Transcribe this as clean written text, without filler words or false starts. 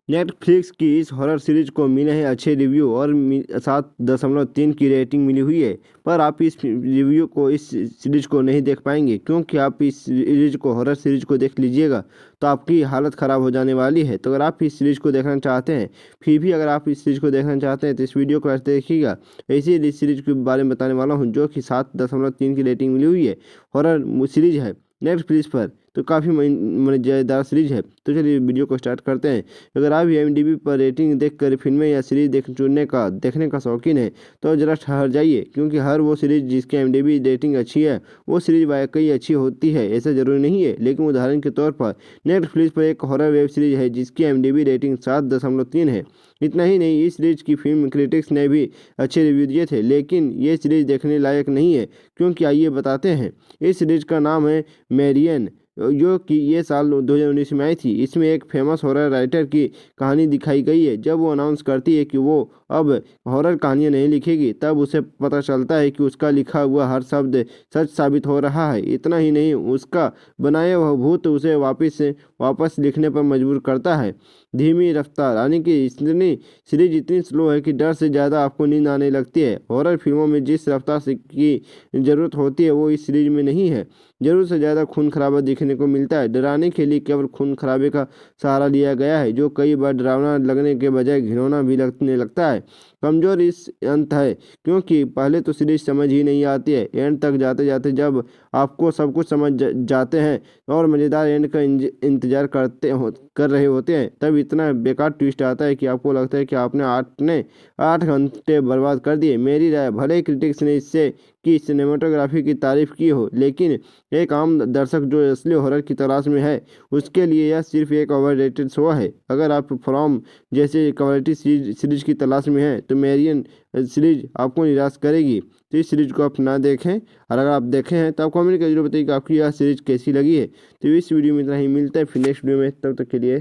Netflix की इस horror series को मिले हैं अच्छे रिव्यू और 7.3 की रेटिंग मिली हुई है। पर आप इस रिव्यू को इस सीरीज को नहीं देख पाएंगे, क्योंकि आप इस सीरीज को हॉरर सीरीज को देख लीजिएगा तो आपकी हालत ख़राब हो जाने वाली है। तो अगर आप इस सीरीज को देखना चाहते हैं, फिर भी अगर आप इस सीरीज को देखना चाहते हैं तो इस वीडियो को ऐसे देखिएगा। ऐसी सीरीज के बारे में बताने वाला हूँ जो कि 7.3 की रेटिंग मिली हुई है, हॉरर सीरीज है नेटफ्लिक्स पर। तो काफ़ी मज़ेदार सीरीज है। तो चलिए वीडियो को स्टार्ट करते हैं। अगर आप IMDb पर रेटिंग देखकर फिल्में या सीरीज देखने का शौकीन है तो ज़रा ठहर जाइए, क्योंकि हर वो सीरीज जिसकी IMDb रेटिंग अच्छी है वो सीरीज वाकई अच्छी होती है, ऐसा ज़रूरी नहीं है। लेकिन उदाहरण के तौर पर नेटफ्लिक्स पर एक हॉरर वेब सीरीज है जिसकी IMDb रेटिंग 7.3 है। इतना ही नहीं, इस सीरीज की फिल्म क्रिटिक्स ने भी अच्छे रिव्यू दिए थे, लेकिन ये सीरीज देखने लायक नहीं है। क्योंकि आइए बताते हैं। इस सीरीज का नाम है मैरियन, जो कि ये साल 2019 में आई थी। इसमें एक फेमस हॉरर राइटर की कहानी दिखाई गई है। जब वो अनाउंस करती है कि वो अब हॉरर कहानियाँ नहीं लिखेगी, तब उसे पता चलता है कि उसका लिखा हुआ हर शब्द सच साबित हो रहा है। इतना ही नहीं, उसका बनाया हुआ भूत उसे वापस लिखने पर मजबूर करता है। धीमी रफ्तार, यानी कि इतनी सीरीज इतनी स्लो है कि डर से ज़्यादा आपको नींद आने लगती है। हॉरर फिल्मों में जिस रफ्तार की ज़रूरत होती है वो इस सीरीज में नहीं है। जरूरत से ज़्यादा खून खराबा देखने को मिलता है। डराने के लिए केवल खून खराबे का सहारा लिया गया है, जो कई बार डरावना लगने के बजाय घिनौना भी लगने लगता है। कमजोर इस अंत है, क्योंकि पहले तो सीरीज समझ ही नहीं आती है। एंड तक जाते जाते जब आपको सब कुछ समझ जाते हैं और मज़ेदार एंड का इंतजार कर रहे होते हैं, तब इतना बेकार ट्विस्ट आता है कि आपको लगता है कि आपने 8 घंटे बर्बाद कर दिए। मेरी राय, भले ही क्रिटिक्स ने इससे की सिनेमाटोग्राफी की तारीफ की हो, लेकिन एक आम दर्शक जो असली हॉरर की तलाश में है, उसके लिए यह सिर्फ एक ओवररेटेड शो है। अगर आप फ्रॉम जैसे क्वालिटी सीरीज की तलाश में हैं तो मैरियन सीरीज आपको निराश करेगी। तो इस सीरीज को आप ना देखें, और अगर आप देखें हैं तो आप कमेंट करके जरूर बताइए कि आपकी यह सीरीज कैसी लगी है। तो इस वीडियो में इतना ही, मिलता है फिर नेक्स्ट वीडियो में, तब तक के लिए।